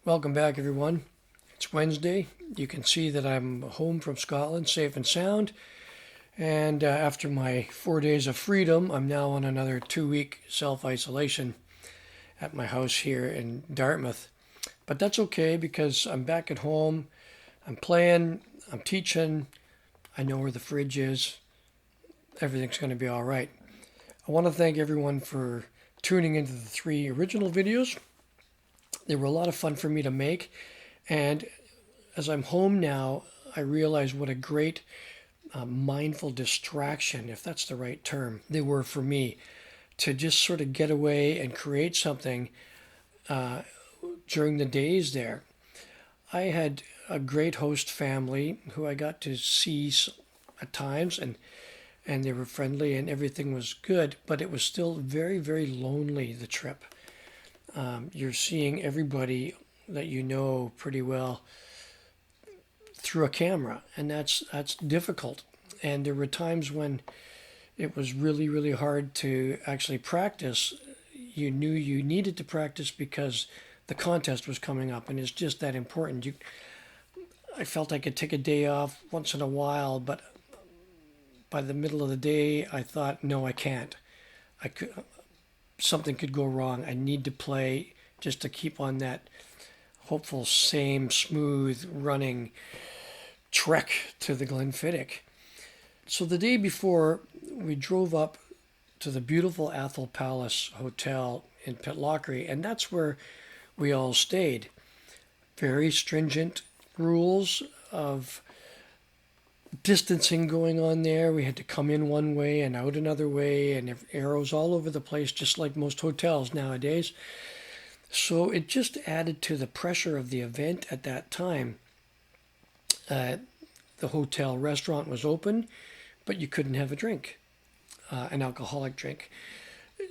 Welcome back, everyone. It's Wednesday. You can see that I'm home from Scotland, safe and sound. And after my 4 days of freedom, I'm now on another 2 week self isolation at my house here in Dartmouth. But that's okay because I'm back at home. I'm playing, I'm teaching, I know where the fridge is. Everything's going to be all right. I want to thank everyone for tuning into the 3 original videos. They were a lot of fun for me to make. And as I'm home now, I realize what a great mindful distraction, if that's the right term, they were for me to just sort of get away and create something during the days there. I had a great host family who I got to see at times, and they were friendly and everything was good, but it was still very, very lonely, the trip. You're seeing everybody that you know pretty well through a camera, and that's difficult. And there were times when it was really, really hard to actually practice. You knew you needed to practice because the contest was coming up, and it's just that important. I felt I could take a day off once in a while, but by the middle of the day, I thought, no, I can't. Something could go wrong. I need to play just to keep on that hopeful, same smooth running trek to the Glenfiddich. So the day before, we drove up to the beautiful Athol Palace Hotel in Pitlochry, and that's where we all stayed. Very stringent rules of distancing going on there. We had to come in one way and out another way, and arrows all over the place, just like most hotels nowadays. So it just added to the pressure of the event at that time. The hotel restaurant was open, but you couldn't have a drink, an alcoholic drink.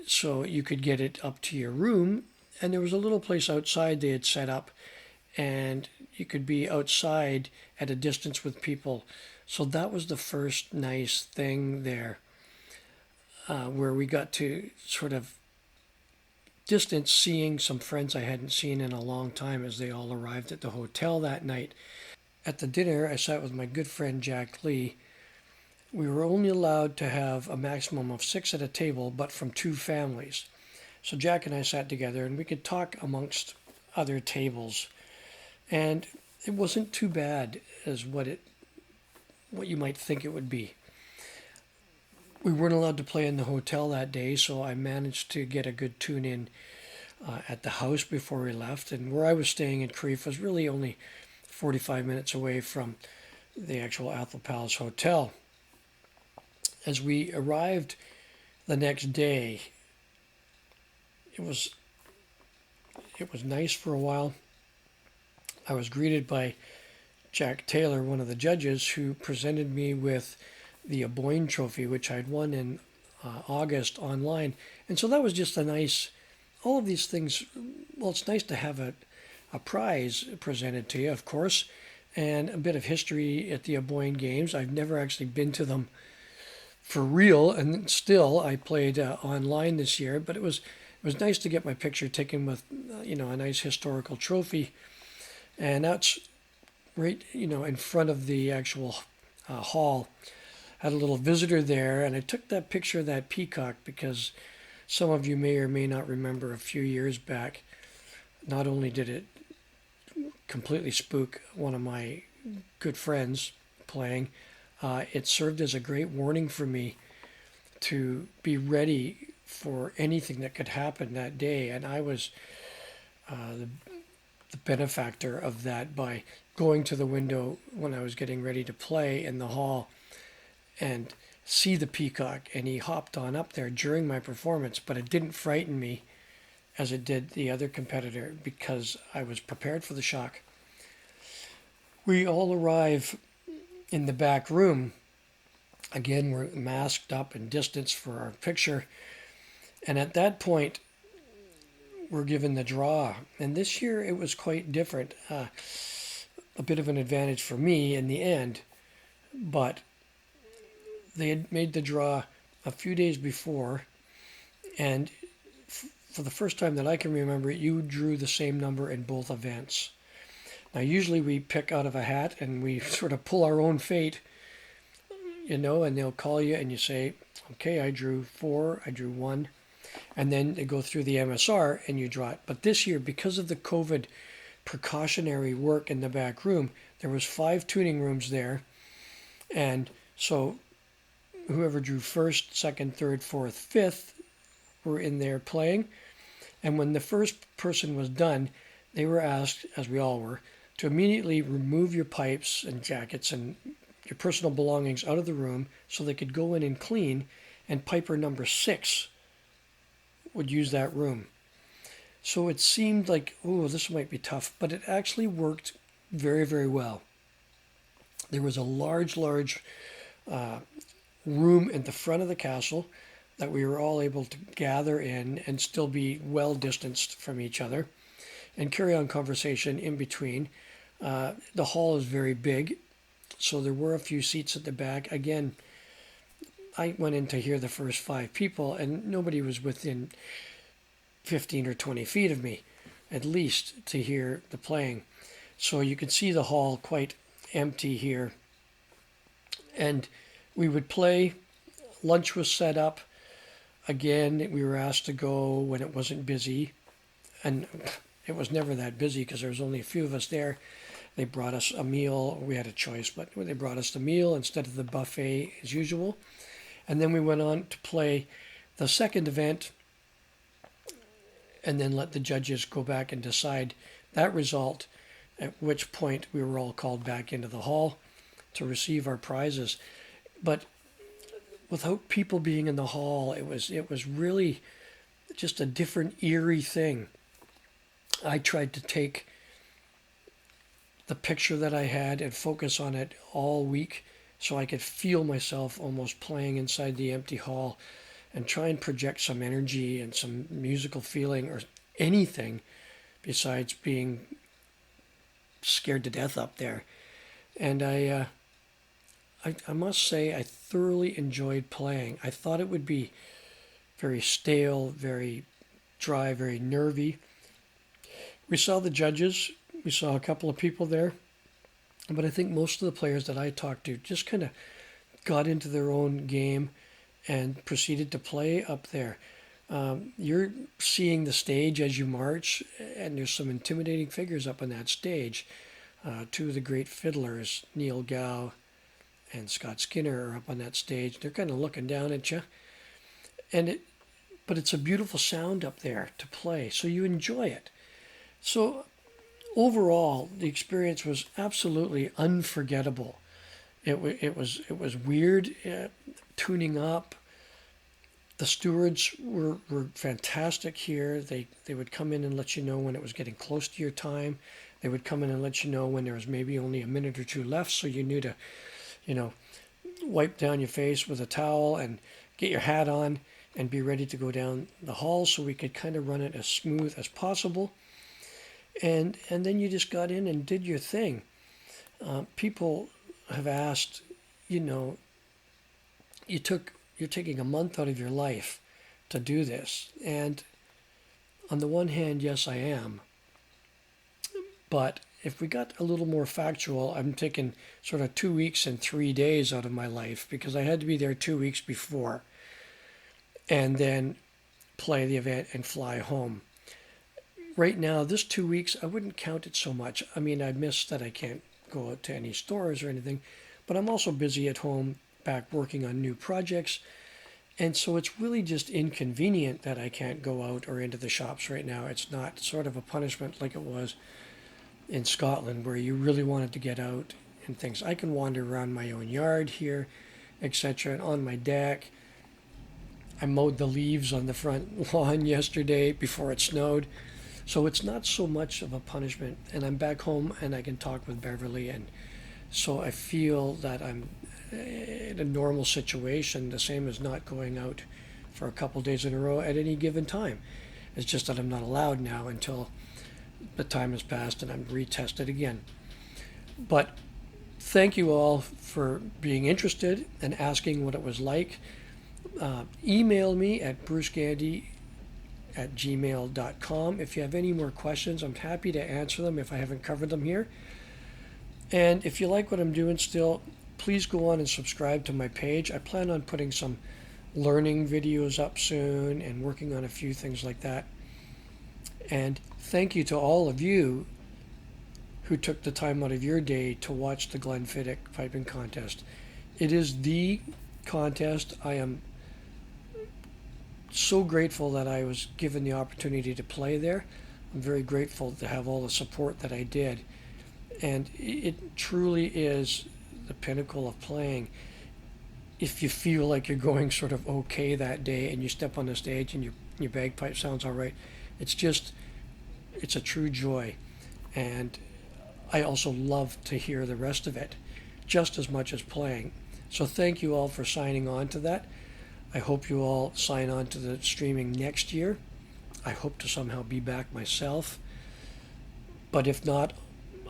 So you could get it up to your room, and there was a little place outside they had set up, and you could be outside at a distance with people. So that was the first nice thing there, where we got to sort of distance seeing some friends I hadn't seen in a long time as they all arrived at the hotel that night. At the dinner, I sat with my good friend Jack Lee. We were only allowed to have a maximum of 6 at a table, but from 2 families. So Jack and I sat together and we could talk amongst other tables. And it wasn't too bad as what you might think it would be. We weren't allowed to play in the hotel that day, so I managed to get a good tune in at the house before we left. And where I was staying in Crieff was really only 45 minutes away from the actual Athol Palace Hotel. As we arrived the next day, it was nice for a while. I was greeted by Jack Taylor, one of the judges, who presented me with the Aboyne trophy, which I'd won in August online. And so that was just all of these things. Well, it's nice to have a prize presented to you, of course, and a bit of history at the Aboyne Games. I've never actually been to them for real, and still I played online this year, but it was nice to get my picture taken with a nice historical trophy. And that's right in front of the actual hall. Had a little visitor there, and I took that picture of that peacock because some of you may or may not remember a few years back, not only did it completely spook one of my good friends playing, it served as a great warning for me to be ready for anything that could happen that day. And I was the benefactor of that by going to the window when I was getting ready to play in the hall and see the peacock, and he hopped on up there during my performance, but it didn't frighten me as it did the other competitor because I was prepared for the shock. We all arrive in the back room. Again, we're masked up and distanced for our picture, and at that point we're given the draw. And this year it was quite different, a bit of an advantage for me in the end, but they had made the draw a few days before, and for the first time that I can remember, you drew the same number in both events. Now, usually we pick out of a hat and we sort of pull our own fate, and they'll call you and you say, okay, I drew 4, I drew 1, and then they go through the MSR and you draw it. But this year, because of the COVID precautionary work in the back room, there was 5 tuning rooms there, and so whoever drew first, second, third, fourth, fifth were in there playing. And when the first person was done, they were asked, as we all were, to immediately remove your pipes and jackets and your personal belongings out of the room so they could go in and clean, and piper number 6 would use that room. So it seemed like, oh, this might be tough, but it actually worked very, very well. There was a large room in the front of the castle that we were all able to gather in and still be well distanced from each other and carry on conversation in between. The hall is very big, so there were a few seats at the back. Again, I went in to hear the first 5 people, and nobody was within 15 or 20 feet of me, at least, to hear the playing. So you could see the hall quite empty here. And we would play. Lunch was set up. Again, we were asked to go when it wasn't busy. And it was never that busy because there was only a few of us there. They brought us a meal. We had a choice, but they brought us the meal instead of the buffet as usual. And then we went on to play the second event and then let the judges go back and decide that result, at which point we were all called back into the hall to receive our prizes. But without people being in the hall, it was really just a different, eerie thing. I tried to take the picture that I had and focus on it all week so I could feel myself almost playing inside the empty hall and try and project some energy and some musical feeling or anything besides being scared to death up there. And I must say I thoroughly enjoyed playing. I thought it would be very stale, very dry, very nervy. We saw the judges. We saw a couple of people there. But I think most of the players that I talked to just kind of got into their own game and proceeded to play up there. You're seeing the stage as you march, and there's some intimidating figures up on that stage. 2 of the great fiddlers, Neil Gow and Scott Skinner, are up on that stage. They're kind of looking down at you. But it's a beautiful sound up there to play, so you enjoy it. So overall, the experience was absolutely unforgettable. It was weird, tuning up. The stewards were fantastic here. They would come in and let you know when it was getting close to your time. They would come in and let you know when there was maybe only a minute or 2 left, so you knew to, wipe down your face with a towel and get your hat on and be ready to go down the hall so we could kind of run it as smooth as possible. And then you just got in and did your thing. People have asked, you're taking a month out of your life to do this. And on the one hand, yes, I am. But if we got a little more factual, I'm taking sort of 2 weeks and 3 days out of my life because I had to be there 2 weeks before and then play the event and fly home. Right now, this 2 weeks, I wouldn't count it so much. I mean, I miss that I can't go out to any stores or anything, but I'm also busy at home back working on new projects. And so it's really just inconvenient that I can't go out or into the shops right now. It's not sort of a punishment like it was in Scotland where you really wanted to get out and things. I can wander around my own yard here, etc. And on my deck. I mowed the leaves on the front lawn yesterday before it snowed. So it's not so much of a punishment, and I'm back home and I can talk with Beverly, and so I feel that I'm in a normal situation, the same as not going out for a couple days in a row at any given time. It's just that I'm not allowed now until the time has passed and I'm retested again. But thank you all for being interested and asking what it was like. Email me at brucegandy gmail.com. If you have any more questions, I'm happy to answer them if I haven't covered them here. And if you like what I'm doing still, please go on and subscribe to my page. I plan on putting some learning videos up soon and working on a few things like that. And thank you to all of you who took the time out of your day to watch the Glenfiddich piping contest. It is the contest. I am so grateful that I was given the opportunity to play there. I'm very grateful to have all the support that I did. And it truly is the pinnacle of playing. If you feel like you're going sort of okay that day and you step on the stage and your bagpipe sounds all right, it's a true joy. And I also love to hear the rest of it just as much as playing. So thank you all for signing on to that. I hope you all sign on to the streaming next year. I hope to somehow be back myself. But if not,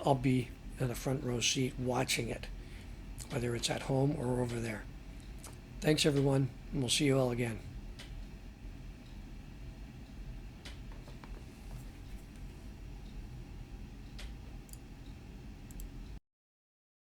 I'll be in a front row seat watching it, whether it's at home or over there. Thanks, everyone, and we'll see you all again.